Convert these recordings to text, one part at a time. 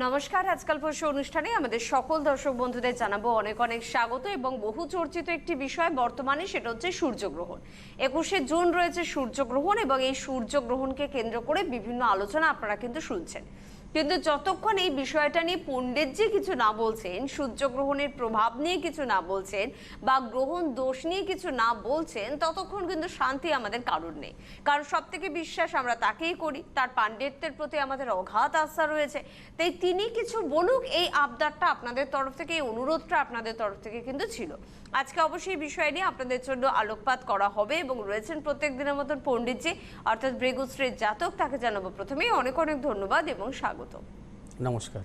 নমস্কার। আজকাল পরশু অনুষ্ঠানে আমাদের সকল দর্শক বন্ধুদের জানাবো অনেক অনেক স্বাগত এবং বহু চর্চিত একটি বিষয় বর্তমানে, সেটা হচ্ছে সূর্যগ্রহণ। 21শে জুন রয়েছে সূর্যগ্রহণ এবং এই সূর্যগ্রহণকে কেন্দ্র করে বিভিন্ন আলোচনা আপনারা কিন্তু শুনছেন। কিন্তু যতক্ষণ এই বিষয়টা নিয়ে পণ্ডিতজি কিছু না বলছেন, সূর্যগ্রহণের প্রভাব নিয়ে কিছু না বলছেন বা গ্রহণ দোষ নিয়ে কিছু না বলছেন, ততক্ষণ কিন্তু শান্তি আমাদের কারণ নেই। কারণ সব থেকে বিশ্বাস আমরা তাকেই করি, তার পাণ্ডিত্যের প্রতি আমাদের অগাধ আস্থা রয়েছে। তাই তিনি কিছু বলুক, এই আবদারটা আপনাদের তরফ থেকে, এই অনুরোধটা আপনাদের তরফ থেকে কিন্তু ছিল। আজকে অবশ্যই বিষয় নিয়ে আপনাদের জন্য আলোকপাত করা হবে এবং রয়েছেন প্রত্যেক দিনের মতন পণ্ডিতজি, অর্থাৎ ভৃগুশ্রীর জাতক। তাকে জানাবো প্রথমেই অনেক অনেক ধন্যবাদ এবং স্বাগত। নমস্কার।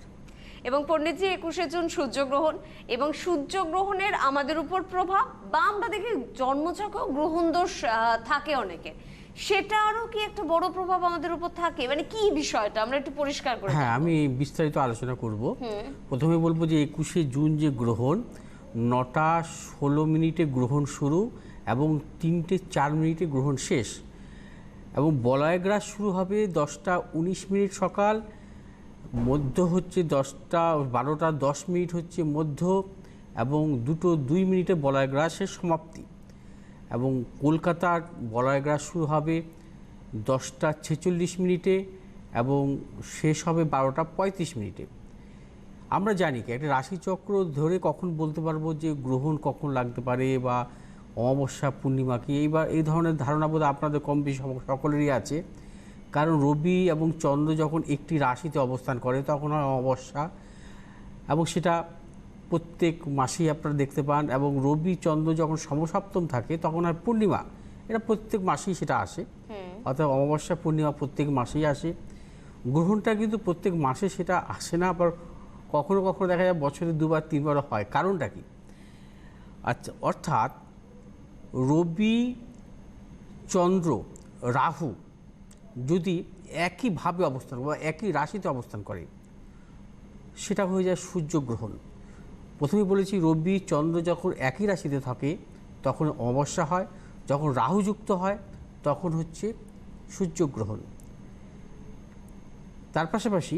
এবং পণ্ডিতজি, 21শে জুন সূর্যগ্রহণ এবং সূর্যগ্রহণের আমাদের উপর প্রভাব, বা আমরা দেখি জন্মচক্রেও গ্রহণ দোষ থাকে অনেকে, সেটারও কি একটা বড় প্রভাব আমাদের উপর থাকে? মানে কি বিষয়টা আমরা একটু পরিষ্কার করে। হ্যাঁ, আমি বিস্তারিত আলোচনা করব। প্রথমে বলবো যে 21শে জুন যে গ্রহণ, 9টা 16 মিনিটে গ্রহণ শুরু এবং 3টে 4 মিনিটে গ্রহণ শেষ। এবং বলয়গ্রাস শুরু হবে 10টা 19 মিনিট সকাল, মধ্য হচ্ছে 12টা 10 মিনিট হচ্ছে মধ্য, এবং 2টো 2 মিনিটে বলয়গ্রাসের সমাপ্তি। এবং কলকাতার বলয়গ্রাস শুরু হবে 10টা 46 মিনিটে এবং শেষ হবে 12টা 35 মিনিটে। আমরা জানি কি একটা রাশিচক্র ধরে কখন বলতে পারবো যে গ্রহণ কখন লাগতে পারে বা অমাবস্যা পূর্ণিমা কি, এইবার এই ধরনের ধারণা বোধ আপনাদের কম বেশি সকলেরই আছে। কারণ রবি এবং চন্দ্র যখন একটি রাশিতে অবস্থান করে তখন হয় অমাবস্যা, এবং সেটা প্রত্যেক মাসেই আপনারা দেখতে পান। এবং রবি চন্দ্র যখন সমসপ্তম থাকে তখন আর পূর্ণিমা, এটা প্রত্যেক মাসেই সেটা আসে। অর্থাৎ অমাবস্যা পূর্ণিমা প্রত্যেক মাসেই আসে। গ্রহণটা কিন্তু প্রত্যেক মাসে সেটা আসে না, আবার কখনো কখনো দেখা যায় বছরে 2বার 3বারও হয়। কারণটা কি? আচ্ছা, অর্থাৎ রবি চন্দ্র রাহু যদি একইভাবে অবস্থান বা একই রাশিতে অবস্থান করে, সেটা হয়ে যায় সূর্যগ্রহণ। প্রথমে বলেছি রবি চন্দ্র যখন একই রাশিতে থাকে তখন অমাবস্যা হয়, যখন রাহু যুক্ত হয় তখন হচ্ছে সূর্যগ্রহণ। তার পাশাপাশি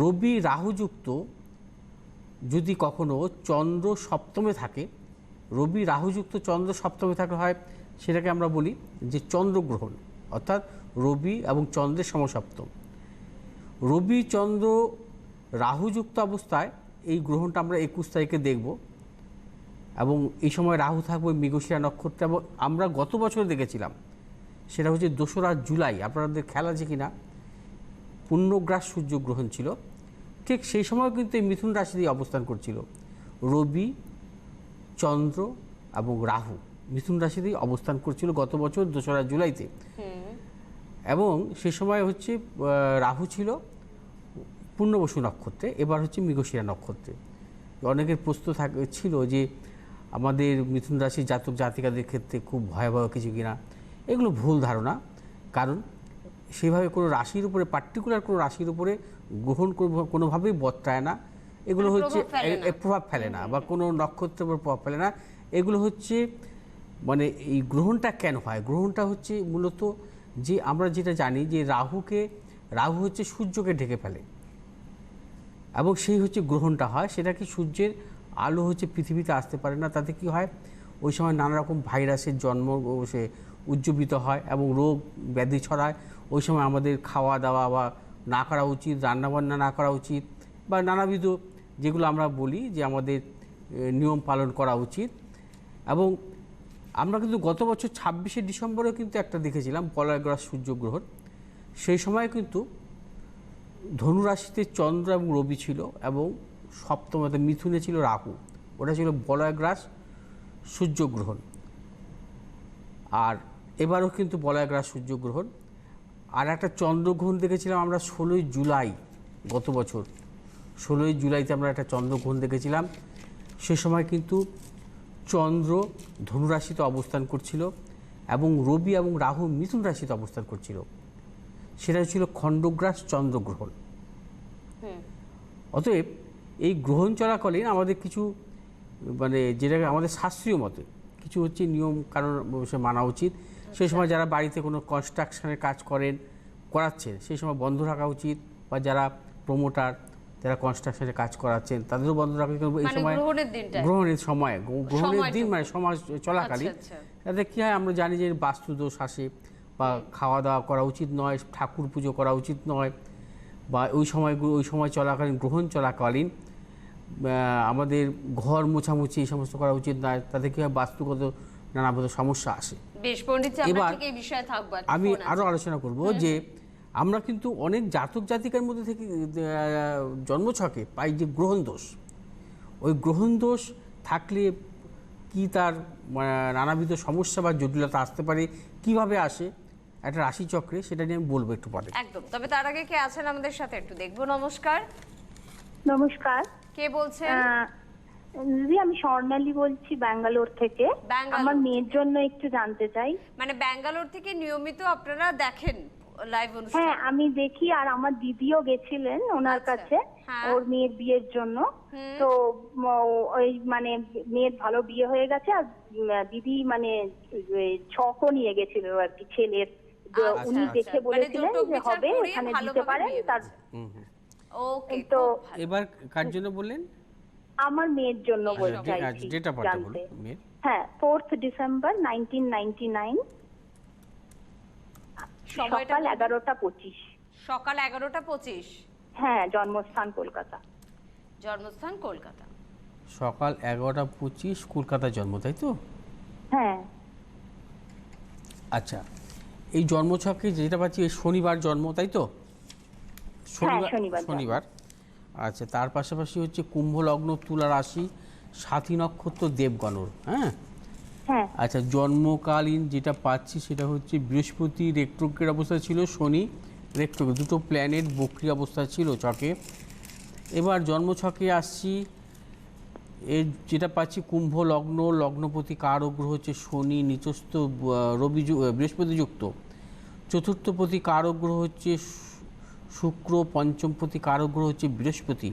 রবি রাহু যুক্ত যদি কখনো চন্দ্র সপ্তমে থাকে, রবি রাহু যুক্ত চন্দ্র সপ্তমে থাকা হয়, সেটাকে আমরা বলি যে চন্দ্রগ্রহণ, অর্থাৎ রবি এবং চন্দ্রের সমসপ্তম। রবি চন্দ্র রাহুযুক্ত অবস্থায় এই গ্রহণটা আমরা 21 তারিখে দেখব। এবং এই সময় রাহু থাকবে মৃগশিরা নক্ষত্রে। এবং আমরা গত বছর দেখেছিলাম, সেটা হচ্ছে 2রা জুলাই, আপনাদের খেয়াল আছে কিনা, পূর্ণগ্রাস সূর্যগ্রহণ ছিল। ঠিক সেই সময় কিন্তু এই মিথুন রাশিতেই অবস্থান করছিল রবি চন্দ্র এবং রাহু, মিথুন রাশিতেই অবস্থান করছিল গত বছর 2রা জুলাইতে। এবং সে সময় হচ্ছে রাহু ছিল পূর্ণবসু নক্ষত্রে, এবার হচ্ছে মৃগশিরা নক্ষত্রে। অনেকের প্রশ্ন ছিল যে আমাদের মিথুন রাশির জাতক জাতিকাদের ক্ষেত্রে খুব ভয়াবহ কিছু কিনা। এগুলো ভুল ধারণা। কারণ সেভাবে কোনো রাশির উপরে, পার্টিকুলার কোনো রাশির উপরে গ্রহণ কোনোভাবেই বর্তায় না। এগুলো হচ্ছে প্রভাব ফেলে না, বা কোনো নক্ষত্রের উপর প্রভাব ফেলে না। এগুলো হচ্ছে মানে এই গ্রহণটা কেন হয়? গ্রহণটা হচ্ছে মূলত যে আমরা যেটা জানি যে রাহু হচ্ছে সূর্যকে ঢেকে ফেলে, এবং সেই হচ্ছে গ্রহণটা হয়। সেটা কি, সূর্যের আলো হচ্ছে পৃথিবীতে আসতে পারে না, তাতে কি হয় ওই সময় নানা রকম ভাইরাসের জন্ম সে উজ্জীবিত হয় এবং রোগ ব্যাধি ছড়ায়। ওই সময় আমাদের খাওয়া দাওয়া বা না করা উচিত, রান্নাবান্না না করা উচিত, বা নানাবিধ যেগুলো আমরা বলি যে আমাদের নিয়ম পালন করা উচিত। এবং আমরা কিন্তু গত বছর 26শে ডিসেম্বরেও কিন্তু একটা দেখেছিলাম বলয়গ্রাস সূর্যগ্রহণ। সেই সময় কিন্তু ধনুরাশিতে চন্দ্র এবং রবি ছিল এবং সপ্তমতে মিথুনে ছিল রাহু। ওটা ছিল বলয়গ্রাস সূর্যগ্রহণ। আর এবারও কিন্তু বলয়গ্রাস সূর্যগ্রহণ। আর একটা চন্দ্রগ্রহণ দেখেছিলাম আমরা 16ই জুলাই, গত বছর 16ই জুলাইতে আমরা একটা চন্দ্রগ্রহণ দেখেছিলাম। সে সময় কিন্তু চন্দ্র ধনুরাশিতে অবস্থান করছিল এবং রবি এবং রাহু মিথুন রাশিতে অবস্থান করছিল। সেটা ছিল খণ্ডগ্রাস চন্দ্রগ্রহণ। অতএব এই গ্রহণ চলাকালীন আমাদের কিছু মানে যেটা আমাদের শাস্ত্রীয় মতে কিছু হচ্ছে নিয়ম কারণ মানা উচিত। সেই সময় যারা বাড়িতে কোনো কনস্ট্রাকশনের কাজ করাচ্ছেন সেই সময় বন্ধ রাখা উচিত, বা যারা প্রমোটার যারা কনস্ট্রাকশনে কাজ করাচ্ছেন তাদেরও বন্ধ রাখা, এই মানে সময় গ্রহণের দিনটা গ্রহণের সময়, গ্রহণের দিন মানে সমাজ চলাকালীন আচ্ছা। তাতে কী হয়, আমরা জানি যে বাস্তু দোষ আসে, বা খাওয়া দাওয়া করা উচিত নয়, ঠাকুর পুজো করা উচিত নয়, বা ওই সময় চলাকালীন, গ্রহণ চলাকালীন আমাদের ঘর মোছামুছি এই সমস্ত করা উচিত নয়। তাতে কী হয়, বাস্তুগত নানাবিধ সমস্যা আসে। বেশ পণ্ডিত, আমরা এবার ঠিক এই বিষয়ে থাকবো। আমি আরও আলোচনা করব যে আমরা কিন্তু অনেক জাতক জাতিকার মধ্যে থেকে জন্মছকে পাই যে গ্রহণ দোষ। ওই গ্রহণ দোষ থাকলে কি তার নানাবিধ সমস্যা বা জটিলতা আসতে পারে, কিভাবে আসে একটা রাশিচক্রে, সেটা নিয়ে আমি বলবো একটু পরে। একদম। তবে তার আগে কে আছেন আমাদের সাথে একটু দেখবো। নমস্কার, নমস্কার। কে বলছেন? দিদি, আমি স্বর্ণালী বলছি ব্যাঙ্গালোর থেকে। ব্যাঙ্গালোর আমার মেয়ের জন্য একটু জানতে চাই। মানে ব্যাঙ্গালোর থেকে নিয়মিত আপনারা দেখেন লাইভ অনুষ্ঠান? হ্যাঁ, আমি দেখি, আর আমার দিদিও গেছিলেন ওনার আচ্ছা, কাছে হ্যাঁ। ওর মেয়ের বিয়ের জন্য। তো ওই মানে মেয়ের ভালো বিয়ে হয়ে গেছে, আর দিদি মানে ছকও নিয়ে গেছিল আর কি ছেলের। আচ্ছা, উনি আচ্ছা। দেখে মানে বলেছিলেন যৌতুক যে বিচার হবে, করিয়ে এখানে দিতে ভালোভাবে পারেন। বিয়ে তার ওকে, তো এবার কার জন্য বললেন? আমার মেয়ের জন্য বলতে চাইছি ডেট অফ বার্থ জানতে। বলুন মেয়ের। হ্যাঁ, 4th ডিসেম্বর 1999, সময়টা সকাল 11টা 25। সকাল 11টা 25। হ্যাঁ, জন্মস্থান কলকাতা। জন্মস্থান কলকাতা। সকাল 11টা 25 কলকাতায় জন্ম, তাই তো? হ্যাঁ। আচ্ছা, এই জন্মছকে যেটা পাচ্ছি এই শনিবার জন্ম, তাই তো? শনিবার জন্ম। শনিবার। আচ্ছা, তার পাশাপাশি হচ্ছে কুম্ভ লগ্ন, তুলা রাশি, সাথী নক্ষত্র, দেবগণর। হ্যাঁ, হ্যাঁ। আচ্ছা, জন্মকালীন যেটা পাচ্ছি সেটা হচ্ছে বৃহস্পতি রেট্রোগ্রেড অবস্থা ছিল, শনি রেট্রোগ্রেড, দুটো প্ল্যানেট বক্রী অবস্থা ছিল ছকে। এবার জন্মছকে আসছি, এর যেটা পাচ্ছি কুম্ভ লগ্ন, লগ্নপতি কারক গ্রহ হচ্ছে শনি, নিচস্থ বৃহস্পতি যুক্ত, চতুর্থপতি কারক গ্রহ হচ্ছে শুক্র, পঞ্চমপতি কারক গ্রহ হচ্ছে বৃহস্পতি,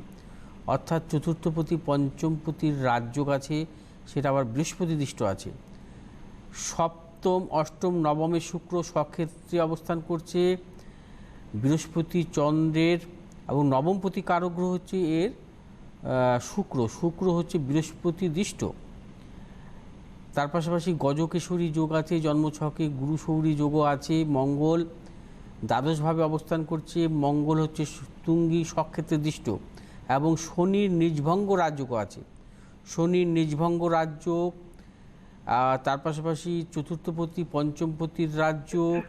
অর্থাৎ চতুর্থপতি পঞ্চমপতির রাজযোগ আছে, সেটা আবার বৃহস্পতি দৃষ্ট আছে। সপ্তম, অষ্টম, নবমে শুক্র স্বক্ষেত্রে অবস্থান করছে, বৃহস্পতি চন্দ্রের, এবং নবমপতি কারক গ্রহ হচ্ছে এর শুক্র হচ্ছে বৃহস্পতি দৃষ্ট। তার পাশাপাশি গজকেশরী যোগ আছে জন্মছকে, গুরু সৌরী যোগও আছে, মঙ্গল দ্বাদশভাবে অবস্থান করছে, মঙ্গল হচ্ছে তুঙ্গী স্বক্ষেত্রে দৃষ্ট, এবং শনির নিজভঙ্গ রাজযোগও আছে, শনির নিজভঙ্গ রাজযোগ। তার পাশাপাশি চতুর্থপতি পঞ্চমপতির রাজযোগ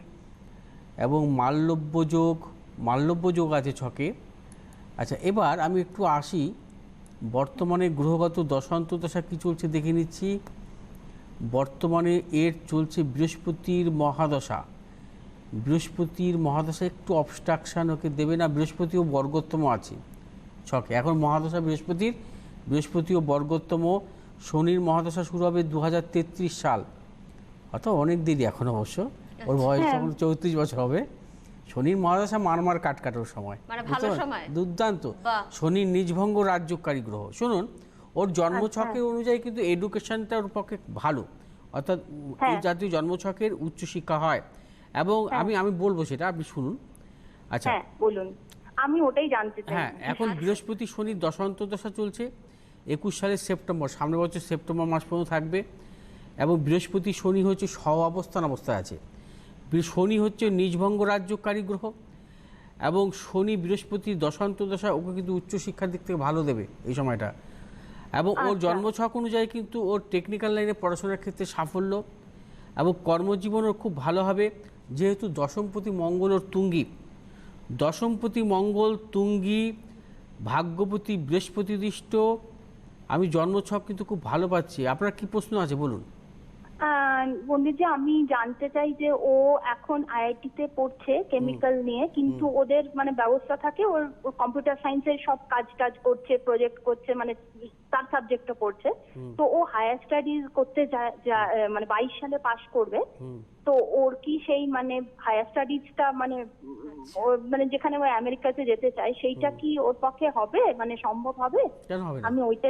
এবং মাল্যব্য যোগ আছে ছকে। আচ্ছা, এবার আমি একটু আসি বর্তমানে গ্রহগত দশান্তদশা কী চলছে দেখে নিচ্ছি। বর্তমানে এর চলছে বৃহস্পতির মহাদশা। বৃহস্পতির মহাদশা একটু অবস্ট্রাকশান ওকে দেবে না, বৃহস্পতিও বর্গোত্তম আছে ছকে এখন মহাদশা বৃহস্পতিও বর্গোত্তম। শনির মহাদশা শুরু হবে 2033 সাল, অর্থাৎ অনেক দেরি এখন, অবশ্য ওর বয়স তখন 34 বছর হবে। শনির মহাদশা মারমার কাটকাটোর সময়, মানে ভালো সময়, দুর্দান্ত। শনির নিজভঙ্গ রাজযোগকারী গ্রহ। শুনুন, ওর জন্মছকের অনুযায়ী কিন্তু এডুকেশনটা ওর পক্ষে ভালো, অর্থাৎ এই জাতীয় জন্মছকের উচ্চশিক্ষা হয়। এবং আমি বলবো সেটা, আপনি শুনুন। আচ্ছা, বলুন, আমি ওটাই জানতে চাই। হ্যাঁ, এখন বৃহস্পতি শনির দশান্তদশা চলছে 21 সালের সেপ্টেম্বর, সামনের বছর সেপ্টেম্বর মাস পর্যন্ত থাকবে। এবং বৃহস্পতি শনি হচ্ছে অবস্থায় আছে, শনি হচ্ছে নিজভঙ্গ রাজ্যকারী গ্রহ, এবং শনি বৃহস্পতির দশান্তদশা ওকে কিন্তু উচ্চশিক্ষার দিক থেকে ভালো দেবে এই সময়টা। এবং ওর জন্মছক অনুযায়ী কিন্তু ওর টেকনিক্যাল লাইনে পড়াশোনার ক্ষেত্রে সাফল্য এবং কর্মজীবন ওর খুব ভালো হবে, যেহেতু দশমপতি মঙ্গল ওর তুঙ্গী, দশমপতি মঙ্গল তুঙ্গী, ভাগ্যপতি বৃহস্পতি দৃষ্ট। আমি জন্মছক কিন্তু খুব ভালো পাচ্ছি। আপনার কি প্রশ্ন আছে বলুন। পণ্ডিতজি, আমি জানতে চাই যে ও এখন আইআইটি-তে পড়ছে কেমিক্যাল নিয়ে, কিন্তু ওদের মানে ব্যবস্থা থাকে, ওর কম্পিউটার সায়েন্সের সব কাজ করছে, প্রজেক্ট করছে, মানে তার সাবজেক্টটা পড়ছে। তো ও হায়ার স্টাডিজ করতে মানে 22 সালে পাশ করবে। তো ওর কি সেই মানে হায়ার স্টাডিজটা মানে মানে যেখানে ও আমেরিকাতে যেতে চায়, সেইটা কি ওর পক্ষে হবে, মানে সম্ভব হবে? কেন হবে না, আমি ওইটা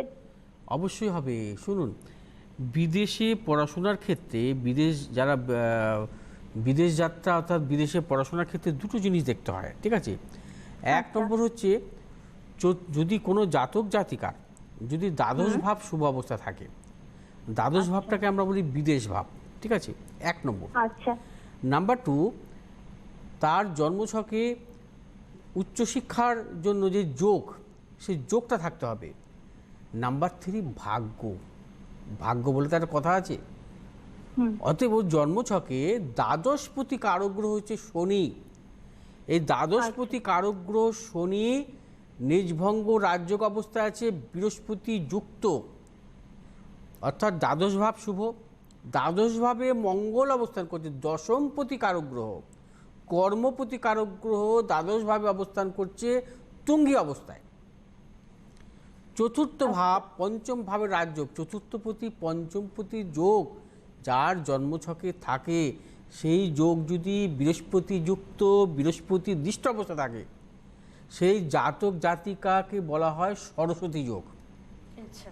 অবশ্যই হবে। শুনুন, বিদেশে পড়াশোনার ক্ষেত্রে বিদেশ যাত্রা অর্থাৎ বিদেশে পড়াশোনার ক্ষেত্রে দুটো জিনিস দেখতে হয়, ঠিক আছে? এক নম্বর হচ্ছে যদি কোনো জাতক জাতিকার যদি দ্বাদশ ভাব শুভ অবস্থা থাকে, দ্বাদশ ভাবটাকে আমরা বলি বিদেশ ভাব, ঠিক আছে, 1 নম্বর। আচ্ছা নাম্বার 2, তার জন্মছকে উচ্চশিক্ষার জন্য যে যোগ, সেই যোগটা থাকতে হবে। নাম্বার 3, ভাগ্য। ভাগ্য বলে তার কথা আছে। অতএব জন্মছকে দ্বাদশপতি কারক গ্রহ হচ্ছে শনি। এই দ্বাদশপতি কারক গ্রহ শনি নিজভঙ্গ রাজযোগ অবস্থায় আছে, বৃহস্পতি যুক্ত, অর্থাৎ দ্বাদশ ভাব শুভ। দ্বাদশ ভাবে মঙ্গল অবস্থান করছে, দশমপতি কারক গ্রহ, কর্মপতি কারক গ্রহ দ্বাদশ ভাবে অবস্থান করছে তুঙ্গী অবস্থায়। চতুর্থ ভাব পঞ্চম ভাবের রাজযোগ, চতুর্থপতি পঞ্চমপতি যোগ যার জন্মছকে থাকে, সেই যোগ যদি বৃহস্পতি যুক্ত, বৃহস্পতি দৃষ্ট অবস্থা থাকে, সেই জাতক জাতিকাকে বলা হয় সরস্বতী যোগ। আচ্ছা,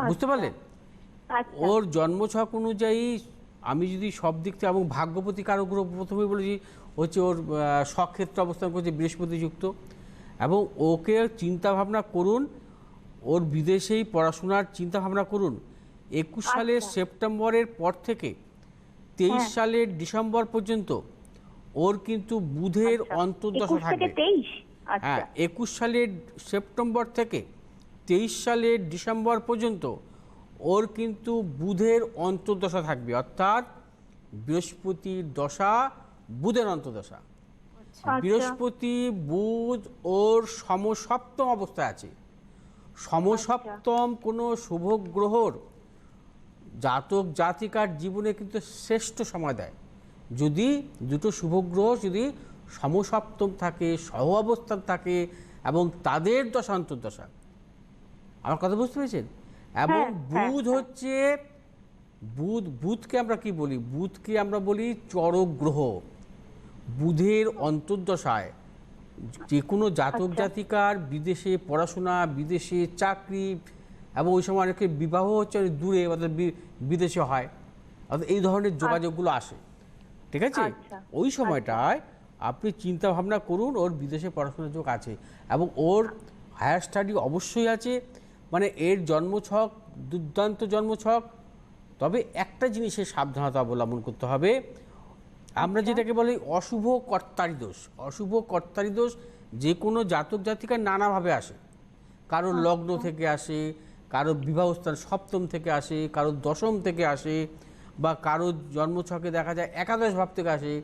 বুঝতে পারলেন? আচ্ছা ওর জন্মছক অনুযায়ী আমি যদি সব দিক থেকে, এবং ভাগ্যপতি কারক গ্রহ প্রথমেই বলেছি হচ্ছে ওর স্বক্ষেত্র অবস্থান করছে বৃহস্পতি যুক্ত, এবং ওকে চিন্তা ভাবনা করুন, ওর বিদেশেই পড়াশোনার চিন্তা ভাবনা করুন। 21 সালের সেপ্টেম্বরের পর থেকে 23 সালের ডিসেম্বর পর্যন্ত ওর কিন্তু বুধের অন্তর্দশা 21 থেকে থাকবে। 23 হ্যাঁ, আচ্ছা 21 সালের সেপ্টেম্বর থেকে 23 সালের ডিসেম্বর পর্যন্ত ওর কিন্তু বুধের অন্তর্দশা থাকবে, অর্থাৎ বৃহস্পতির দশা, বুধের অন্তর্দশা। বৃহস্পতি বুধ ওর সমসপ্তম অবস্থায় আছে। সমসপ্তম কোনো শুভ গ্রহর জাতক জাতিকার জীবনে কিন্তু শ্রেষ্ঠ সময় দেয়। যদি দুটো শুভ গ্রহ যদি সমসপ্তম থাকে, সহ অবস্থান থাকে, এবং তাদের দশা অন্তর্দশা, আমার কথা বুঝতে পেরেছেন? এবং বুধ হচ্ছে বুধকে আমরা কি বলি? বুধকে আমরা বলি চরক গ্রহ। বুধের অন্তর্দশায় যে কোনো জাতক জাতিকার বিদেশে পড়াশোনা, বিদেশে চাকরি, এবং ওই সময় অনেকে বিবাহ হচ্ছে অনেক দূরে, অর্থাৎ বিদেশে হয়, অর্থাৎ এই ধরনের যোগাযোগগুলো আসে, ঠিক আছে? ওই সময়টায় আপনি চিন্তা ভাবনা করুন, ওর বিদেশে পড়াশোনার যোগ আছে, এবং ওর হায়ার স্টাডি অবশ্যই আছে। মানে এর জন্মছক দুর্দান্ত জন্মছক। তবে একটা জিনিসের সাবধানতা অবলম্বন করতে হবে, আমরা যেটাকে বলি অশুভ কর্তারি দোষ। অশুভ কর্তারি দোষ যে কোনো জাতক জাতিকার নানাভাবে আসে। কারোর লগ্ন থেকে আসে, কারোর বিবাহস্থান সপ্তম থেকে আসে, কারোর দশম থেকে আসে, বা কারোর জন্মছকে দেখা যায় একাদশ ভাব থেকে আসে।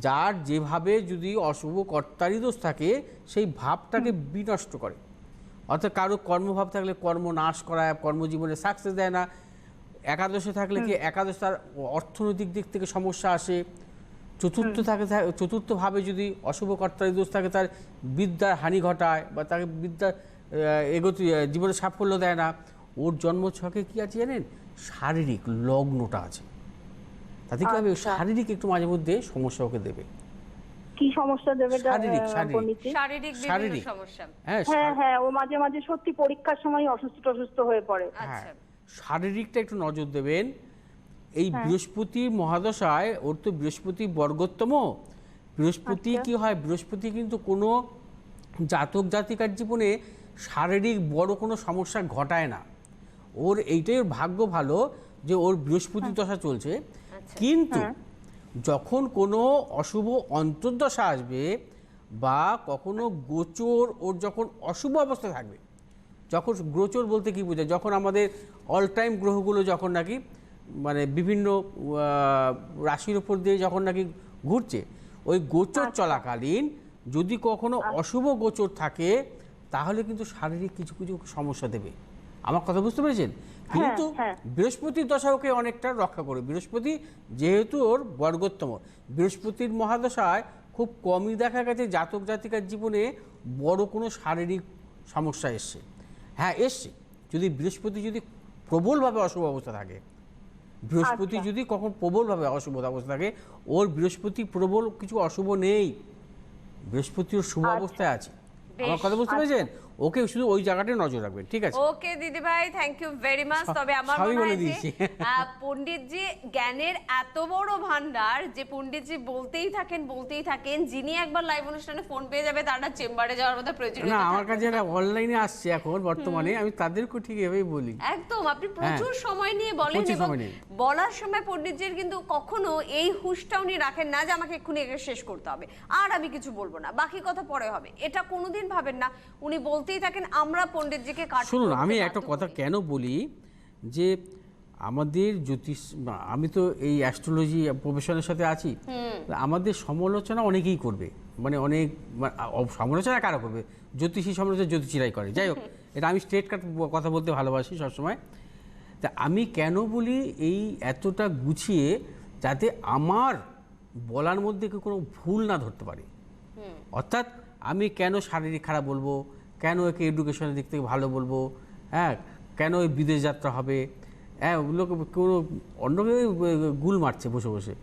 যার যেভাবে যদি অশুভ কর্তারি দোষ থাকে, সেই ভাবটাকে বিনষ্ট করে। অর্থাৎ কারো কর্মভাব থাকলে কর্ম নাশ করায়, কর্মজীবনে সাকসেস দেয় না। একাদশে থাকলে কি একাদশ তার অর্থনৈতিক দিক থেকে সমস্যা আসে। চতুর্থভাবে যদি অশুভ কর্তারি দোষ থাকে, তার বিদ্যার হানি ঘটায়, বা তাকে বিদ্যার জীবনে সাফল্য দেয় না। ওর জন্মছকে কি আছে জানেন? শারীরিক লগ্নটা আছে। তাতে কি হবে? শারীরিক একটু মাঝে মধ্যে সমস্যা ওকে দেবে। কি সমস্যা দেবে? শারীরিক শারীরিক সমস্যা। হ্যাঁ হ্যাঁ ও মাঝে মাঝে সত্যি পরীক্ষার সময় অসুস্থ হয়ে পড়ে। আচ্ছা, শারীরিকটা একটু নজর দেবেন। এই বৃহস্পতি মহাদশায়, ওর তো বৃহস্পতি বর্গোত্তম। বৃহস্পতি কি হয়? বৃহস্পতি কিন্তু কোনো জাতক জাতিকার জীবনে শারীরিক বড় কোনো সমস্যা ঘটায় না। ওর এইটাই ওর ভাগ্য ভালো যে ওর বৃহস্পতি দশা চলছে। কিন্তু যখন কোনো অশুভ অন্তর্দশা আসবে, বা কখনো গোচর ওর যখন অশুভ অবস্থা থাকবে, যখন গোচর বলতে কি বোঝায়? যখন আমাদের অল টাইম গ্রহগুলো যখন নাকি মানে বিভিন্ন রাশির উপর দিয়ে যখন নাকি ঘুরছে, ওই গোচর চলাকালীন যদি কখনো অশুভ গোচর থাকে, তাহলে কিন্তু শারীরিক কিছু কিছু সমস্যা দেবে। আমার কথা বুঝতে পেরেছেন? কিন্তু বৃহস্পতির দশা ওকে অনেকটা রক্ষা করে। বৃহস্পতি যেহেতু ওর বর্গোত্তম, বৃহস্পতির মহাদশায় খুব কমই দেখা গেছে জাতক জাতিকার জীবনে বড় কোনো শারীরিক সমস্যা এসছে। হ্যাঁ এসছে, যদি বৃহস্পতি যদি প্রবলভাবে অশুভ অবস্থা থাকে, বৃহস্পতি যদি কখন প্রবলভাবে অশুভ অবস্থা থাকে, ওর বৃহস্পতি প্রবল কিছু অশুভ নেই, বৃহস্পতি ওর শুভ অবস্থায় আছে। আমার কথা বুঝতে পেরেছেন? ওকে শুধু ওই জায়গাটায় নজর রাখবেন, ঠিক আছে? ওকে দিদি ভাই, থ্যাংক ইউ ভেরি মাচ। তবে আমার সবই মনে বলে হয় যে দিয়েছি। পণ্ডিতজি জ্ঞানের এত বড় ভান্ডার যে পণ্ডিতজি বলতেই থাকেন, যিনি একবার লাইভ অনুষ্ঠানে ফোন পেয়ে যাবে তারা চেম্বারে যাওয়ার মতো না, প্রয়োজনীয়তা আমার থাকে কাছে না। যারা অনলাইনে আসছে এখন বর্তমানে, আমি তাদেরকেও ঠিক এভাবেই বলি। একদম, আপনি প্রচুর সময় নিয়ে বলেন প্রচুর এবং সময় নিয়ে। বলার সময় পণ্ডিতজির কিন্তু কখনো এই হুঁশটা উনি রাখেন না যে আমাকে এক্ষুনি একে শেষ করতে হবে, আর আমি কিছু বলবো না, বাকি কথা পরে হবে, এটা কোনোদিন ভাবেন না। উনি বলতেই থাকেন, আমরা পণ্ডিতজিকে শুনুন, আমি একটা কথা কেন বলি যে আমাদের জ্যোতিষ, আমি তো এই অ্যাস্ট্রোলজি প্রফেশনের সাথে আছি, আমাদের সমালোচনা অনেকেই করবে, মানে অনেক সমালোচনা কারা করবে? জ্যোতিষী সমালোচনা জ্যোতিষীরাই করে। যাই হোক, এটা আমি স্ট্রেট কাট কথা বলতে ভালোবাসি সবসময়। তা আমি কেন বলি এই এতটা গুছিয়ে, যাতে আমার বলার মধ্যে কেউ কোনো ভুল না ধরতে পারে। অর্থাৎ আমি কেন শারীরিক খারাপ বলবো, কেন একে এডুকেশনের দিক থেকে ভালো বলবো, হ্যাঁ, কেন এই বিদেশ যাত্রা হবে, হ্যাঁ, ওগুলোকে কোনো অন্যকে গুল মারছে বসে বসে,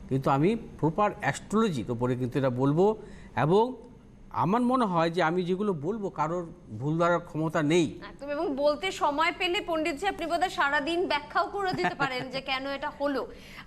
কিন্তু আমি প্রপার অ্যাস্ট্রোলজির ওপরে কিন্তু এটা বলবো। এবং আমার মনে হয় যে আমি যেগুলো বলবো কারোর ভুল ধরার ক্ষমতা নেই। একদম, এবং বলতে সময় পেলে পণ্ডিতজি আপনি বোধহয় সারাদিন ব্যাখ্যাও করে দিতে পারেন যে কেন এটা হলো।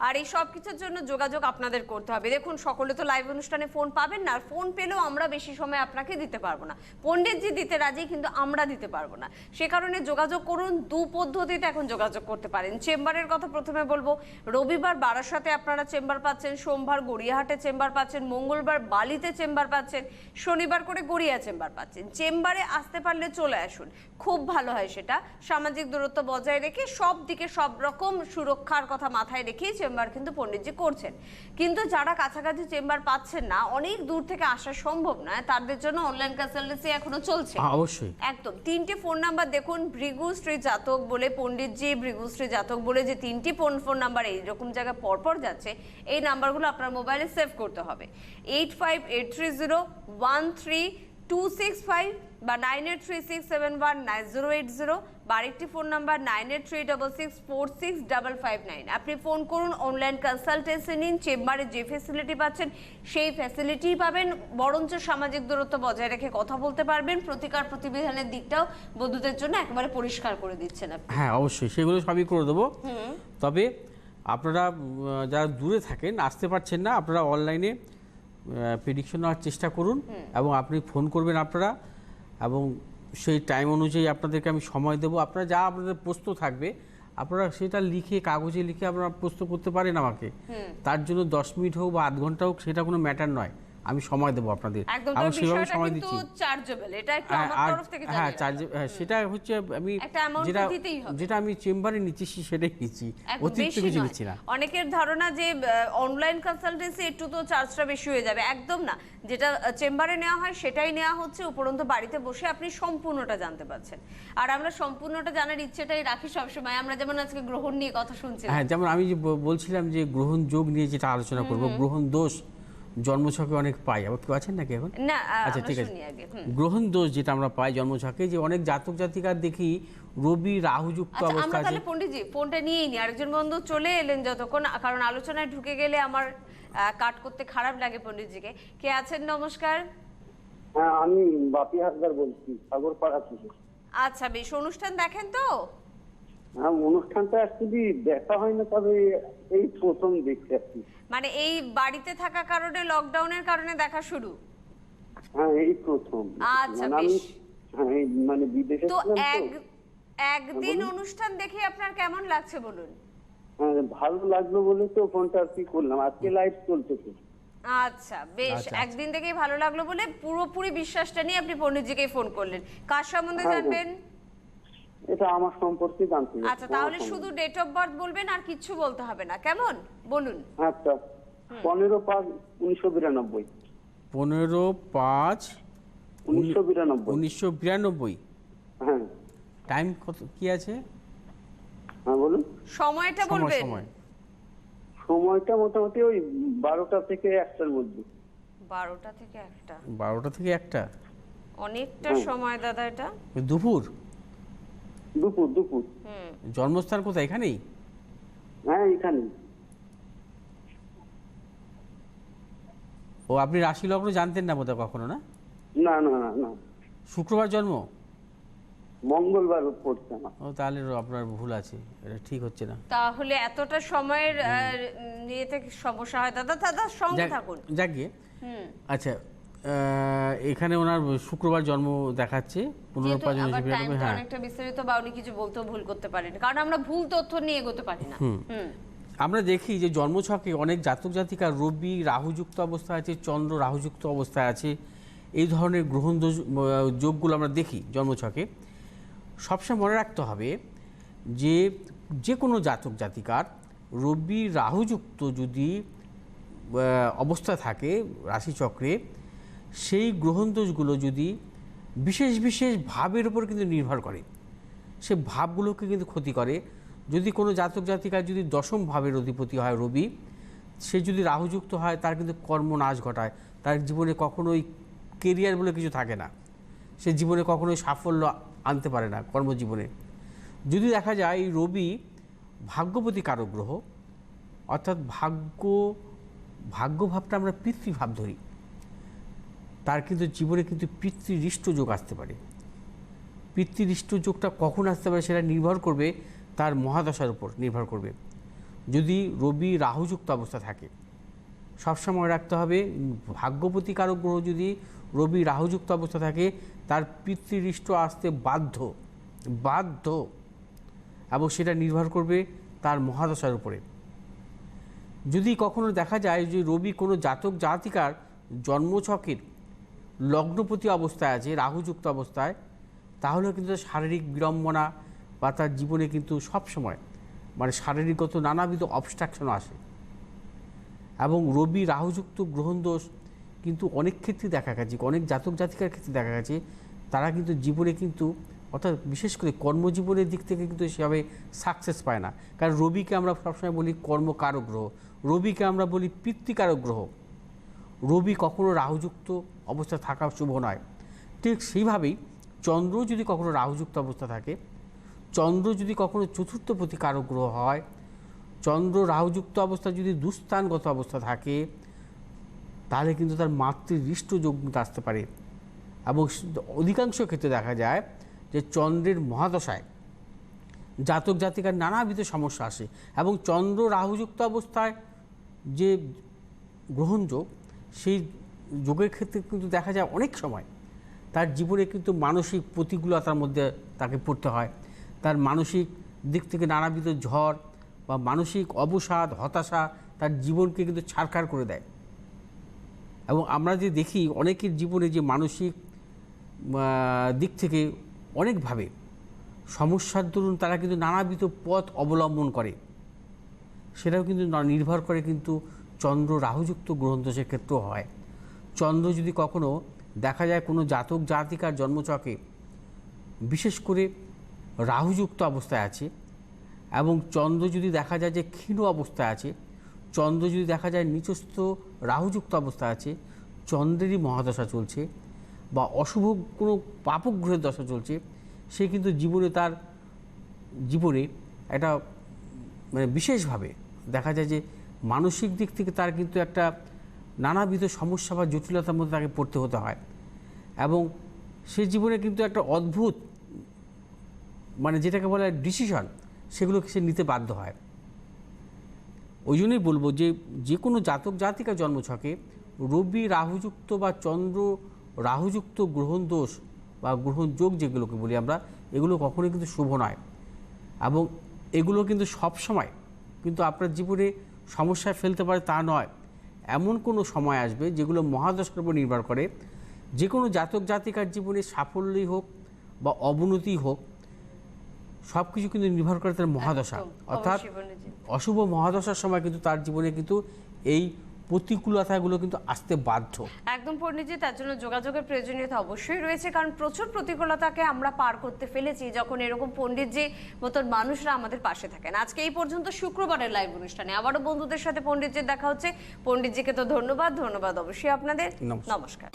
আর এই সব কিছুর জন্য যোগাযোগ আপনাদের করতে হবে। দেখুন, সকলে তো লাইভ অনুষ্ঠানে ফোন পাবেন না, আর ফোন পেলেও আমরা বেশি সময় আপনাকে দিতে পারবো না। পণ্ডিতজি দিতে রাজি, কিন্তু আমরা দিতে পারবো না। সে কারণে যোগাযোগ করুন, দু পদ্ধতিতে এখন যোগাযোগ করতে পারেন। চেম্বারের কথা প্রথমে বলবো, রবিবার বারাসাতে আপনারা চেম্বার পাচ্ছেন, সোমবার গড়িয়াহাটে চেম্বার পাচ্ছেন, মঙ্গলবার বালিতে চেম্বার পাচ্ছেন, শনিবার করে গড়িয়া চেম্বার পাচ্ছেন। চেম্বারে আসতে পারলে চলে আসুন, খুব ভালো হয় সেটা। সামাজিক দূরত্ব বজায় রেখে সব দিকে সব রকম সুরক্ষার কথা মাথায় রেখেই চেম্বার কিন্তু পণ্ডিতজি করছেন। কিন্তু যারা কাছাকাছি চেম্বার পাচ্ছেন না, অনেক দূর থেকে আসা সম্ভব নয়, তাদের জন্য অনলাইন কনসালটেন্সি এখনো চলছে। অবশ্যই একদম, 3টে ফোন নাম্বার দেখুন, ভৃগুশ্রী জাতক বলে, পণ্ডিতজি ভৃগুশ্রী জাতক বলে যে 3টি ফোন নাম্বার এইরকম জায়গায় পরপর যাচ্ছে, এই নাম্বারগুলো আপনার মোবাইলে সেভ করতে হবে। 8583013265 বা 9836719080, বা আরেকটি ফোন নাম্বার 9836646559। আপনি ফোন করুন, অনলাইন কনসালটেন্সি নিন, চেম্বারে যে ফ্যাসিলিটি পাচ্ছেন সেই ফ্যাসিলিটিই পাবেন, বরঞ্চ সামাজিক দূরত্ব বজায় রেখে কথা বলতে পারবেন। প্রতিকার প্রতিবিধানের দিকটাও বন্ধুদের জন্য একেবারে পরিষ্কার করে দিচ্ছেন আপনি। হ্যাঁ, অবশ্যই সেগুলো সবই করে দেবো। তবে আপনারা যারা দূরে থাকেন, আসতে পারছেন না, আপনারা অনলাইনে প্রেডিকশন নেওয়ার চেষ্টা করুন এবং আপনি ফোন করবেন আপনারা, এবং সেই টাইম অনুযায়ী আপনাদেরকে আমি সময় দেবো। আপনারা যা আপনাদের প্রশ্ন থাকবে আপনারা সেটা লিখে, কাগজে লিখে আপনারা প্রশ্ন করতে পারেন আমাকে। তার জন্য 10 মিনিট হোক বা আধ ঘন্টা হোক, সেটা কোনো ম্যাটার নয়, আমি সময় দেবো আপনাদের। একদম, আমি তবে সেভাবে বিষয়টা সময় কিন্তু দিচ্ছি। চার্জেবল, এটা একটু আমার তরফ থেকে হ্যাঁ, জানিয়ে রাখা। সেটা হচ্ছে আমি একটা amount যেটা দিতেই হবে। যেটা আমি চেম্বারে নিচ্ছি সেটাই নিচ্ছি, অতিরিক্ত কিছু নিচ্ছি না। অনেকের ধারণা যে অনলাইন কনসালটেন্সি একটু তো চার্জটা বেশি হয়ে যাবে, একদম না। যেটা চেম্বারে নেওয়া হয় সেটাই নেওয়া হচ্ছে, উপরন্তু বাড়িতে বসে আপনি সম্পূর্ণটা জানতে পারছেন। আর আমরা সম্পূর্ণটা জানার ইচ্ছেটাই রাখি সবসময়। আমরা যেমন আজকে গ্রহণ নিয়ে কথা শুনছিলাম, হ্যাঁ, যেমন আমি যে বলছিলাম যে গ্রহণ যোগ নিয়ে যেটা আলোচনা করব, গ্রহণ দোষ জন্মছকে অনেক পাই। আবার কেউ আছেন নাকি এখন? না আচ্ছা, আমরা ঠিক আছে। শুনি আগে। গ্রহণ দোষ যেটা আমরা পাই জন্মছকে, যে অনেক জাতক জাতিকার দেখি রবি রাহুযুক্ত আচ্ছা, অবস্থা আমরা আছে। তাহলে পণ্ডিতজি ফোনটা নিয়েই নি, আরেকজন বন্ধু চলে এলেন যতক্ষণ, কারণ আলোচনায় ঢুকে গেলে আমার কাট করতে খারাপ লাগে পণ্ডিতজিকে। কে আছেন? নমস্কার। হ্যাঁ, আমি বাপি হাসদার বলছি, সাগরপাড়া থেকে। আচ্ছা, বেশ, অনুষ্ঠান দেখেন তো? হ্যাঁ, অনুষ্ঠানটা অ্যাকচুয়ালি দেখা হয় না, তবে এই প্রথম দেখছি আর কি। মানে এই বাড়িতে থাকা কারণে, লকডাউনের কারণে দেখা শুরু? হ্যাঁ, এই প্রথম। আচ্ছা, মানে আমি বেশ। মানে বিদেশে তো ছিলাম তো। একদিন অনুষ্ঠান দেখে আপনার কেমন লাগছে বলুন? হ্যাঁ, ভালো লাগলো বলে তো ফোনটা আর কি করলাম, আজকে লাইভ চলতেছে। আচ্ছা, বেশ, আচ্ছা, একদিন থেকেই ভালো লাগলো বলে পুরোপুরি বিশ্বাসটা নিয়ে আপনি পণ্ডিতজিকেই ফোন করলেন। কার সম্বন্ধে হ্যাঁ, জানবেন? এটা আমার সম্পর্কে জানতে চাই। আচ্ছা, তাহলে শুধু ডেট অফ বার্থ বলবেন, আর কিচ্ছু বলতে হবে না, কেমন? বলুন। আচ্ছা, 15/5/1992। 15/5/1992। হ্যাঁ টাইম কত কি আছে? হ্যাঁ, বলুন। সময়টা সময় বলবেন? সময় সময়টা মোটামুটি ওই 12টা থেকে 1টার মধ্যে। 12টা থেকে 1টা? 12টা থেকে 1টা, অনেকটা সময় দাদা এটা। দুপুর। দুপুর দুপুর। জন্মস্থান কোথায়? এখানেই? হ্যাঁ, এখানে। ও, আপনি রাশি লগ্ন জানতেন না বোধহয় কখনো? না, না না না না। শুক্রবার জন্ম? মঙ্গলবার পড়ছে আমার। ও তাহলে আপনার ভুল আছে, এটা ঠিক হচ্ছে না। তাহলে এতটা সময়ের ইয়েতে সমস্যা হয় দাদা, দাদা সঙ্গে থাকুন। যাক গিয়ে, আচ্ছা এখানে ওনার শুক্রবার জন্ম দেখাচ্ছে, 15/5 1992। হ্যাঁ, অনেকটা বিস্তারিত বা উনি কিছু বলতেও ভুল করতে পারেন, কারণ আমরা ভুল তথ্য নিয়ে এগোতে পারি না। আমরা দেখি যে জন্মছকে অনেক জাতক জাতিকার রবি রাহুযুক্ত অবস্থায় আছে, চন্দ্র রাহুযুক্ত অবস্থায় আছে, এই ধরনের গ্রহণ যোগগুলো আমরা দেখি জন্মছকে। সবসময় মনে রাখতে হবে যে যে কোনো জাতক জাতিকার রবি রাহুযুক্ত যদি অবস্থা থাকে রাশিচক্রে, সেই গ্রহণ দোষগুলো যদি বিশেষ বিশেষ ভাবের উপর কিন্তু নির্ভর করে, সে ভাবগুলোকে কিন্তু ক্ষতি করে। যদি কোনো জাতক জাতিকার যদি দশম ভাবের অধিপতি হয় রবি, সে যদি রাহুযুক্ত হয়, তার কিন্তু কর্মনাশ ঘটায়, তার জীবনে কখনোই কেরিয়ার বলে কিছু থাকে না, সে জীবনে কখনোই সাফল্য আনতে পারে না কর্মজীবনে। যদি দেখা যায় এই রবি ভাগ্যপতি কারক গ্রহ, অর্থাৎ ভাগ্যভাবটা আমরা পিতৃভাব ধরি, তার কিন্তু জীবনে কিন্তু পিতৃরিষ্ট যোগ আসতে পারে। পিতৃরিষ্ট যোগটা কখন আসতে পারে সেটা নির্ভর করবে তার মহাদশার উপর নির্ভর করবে। যদি রবি রাহুযুক্ত অবস্থা থাকে, সবসময় রাখতে হবে ভাগ্যপতি কারক গ্রহ যদি রবি রাহুযুক্ত অবস্থা থাকে, তার পিতৃরিষ্ট আসতে বাধ্য, এবং সেটা নির্ভর করবে তার মহাদশার উপরে। যদি কখনো দেখা যায় যে রবি কোনো জাতক জাতিকার জন্মছকের লগ্নপতি অবস্থায় আছে রাহুযুক্ত অবস্থায়, তাহলে কিন্তু শারীরিক বিড়ম্বনা বা তার জীবনে কিন্তু সবসময় মানে শারীরিকগত নানাবিধ অবস্ট্রাকশন আসে। এবং রবি রাহুযুক্ত গ্রহণ দোষ কিন্তু অনেক ক্ষেত্রে দেখা গেছে, অনেক জাতক জাতিকার ক্ষেত্রে দেখা গেছে, তারা কিন্তু জীবনে কিন্তু অর্থাৎ বিশেষ করে কর্মজীবনের দিক থেকে কিন্তু সেভাবে সাকসেস পায় না। কারণ রবিকে আমরা সবসময় বলি কর্মকারক গ্রহ, রবিকে আমরা বলি পিতৃকারক গ্রহ। রবি কখনো রাহুযুক্ত অবস্থা থাকা শুভ নয়। ঠিক সেইভাবেই চন্দ্র যদি কখনো রাহুযুক্ত অবস্থা থাকে, চন্দ্র যদি কখনো চতুর্থপতি কারক গ্রহ হয়, চন্দ্র রাহুযুক্ত অবস্থা যদি দুস্থানগত অবস্থা থাকে, তাহলে কিন্তু তার মাতৃহৃষ্ট যোগ আসতে পারে। এবং অধিকাংশ ক্ষেত্রে দেখা যায় যে চন্দ্রের মহাদশায় জাতক জাতিকার নানাবিধ সমস্যা আসে। এবং চন্দ্র রাহুযুক্ত অবস্থায় যে গ্রহণ যোগ, সেই যোগের ক্ষেত্রে কিন্তু দেখা যায় অনেক সময় তার জীবনে কিন্তু মানসিক প্রতিকূলতার মধ্যে তাকে পড়তে হয়। তার মানসিক দিক থেকে নানাবিধ ঝড় বা মানসিক অবসাদ হতাশা তার জীবনকে কিন্তু ছারখার করে দেয়। এবং আমরা যে দেখি অনেকের জীবনে যে মানসিক দিক থেকে অনেকভাবে সমস্যার দরুন তারা কিন্তু নানাবিধ পথ অবলম্বন করে, সেটাও কিন্তু নির্ভর করে কিন্তু চন্দ্র রাহুযুক্ত গ্রহণ দোষের ক্ষেত্রেও হয়। চন্দ্র যদি কখনো দেখা যায় কোনো জাতক জাতিকার জন্মছকে বিশেষ করে রাহুযুক্ত অবস্থায় আছে, এবং চন্দ্র যদি দেখা যায় যে ক্ষীণ অবস্থায় আছে, চন্দ্র যদি দেখা যায় নিচস্থ রাহুযুক্ত অবস্থায় আছে, চন্দ্রেরই মহাদশা চলছে বা অশুভ কোনো পাপগ্রহের দশা চলছে, সে কিন্তু তার জীবনে একটা মানে বিশেষভাবে দেখা যায় যে মানসিক দিক থেকে তার কিন্তু একটা নানাবিধ সমস্যা বা জটিলতার মধ্যে তাকে পড়তে হতে হয়। এবং সে জীবনে কিন্তু একটা অদ্ভুত মানে যেটাকে বলা হয় ডিসিশন, সেগুলোকে সে নিতে বাধ্য হয়। ওই জন্যই বলবো যে যে কোনো জাতক জাতিকা জন্মছকে রবি রাহুযুক্ত বা চন্দ্র রাহুযুক্ত গ্রহণ দোষ বা গ্রহণ যোগ যেগুলোকে বলি আমরা, এগুলো কখনোই কিন্তু শুভ নয়। এবং এগুলো কিন্তু সবসময় কিন্তু আপনার জীবনে সমস্যায় ফেলতে পারে তা নয়। এমন কোনো সময় আসবে যেগুলো মহাদশার উপর নির্ভর করে। যে কোনো জাতক জাতিকার জীবনে সাফল্যই হোক বা অবনতি হোক, সব কিছু কিন্তু নির্ভর করে তার মহাদশা। অর্থাৎ অশুভ মহাদশার সময় কিন্তু তার জীবনে কিন্তু এই প্রতিকূলতাগুলো কিন্তু আসতে বাধ্য। একদম পণ্ডিতজি, তার জন্য যোগাযোগের প্রয়োজনীয়তা অবশ্যই রয়েছে, কারণ প্রচুর প্রতিকূলতাকে আমরা পার করতে ফেলেছি যখন এরকম পণ্ডিতজি মতন মানুষরা আমাদের পাশে থাকেন। আজকে এই পর্যন্ত শুক্রবারের লাইভ অনুষ্ঠানে আবারও বন্ধুদের সাথে পণ্ডিতজির দেখা হচ্ছে। পণ্ডিতজিকে তো ধন্যবাদ অবশ্যই আপনাদের। নমস্কার।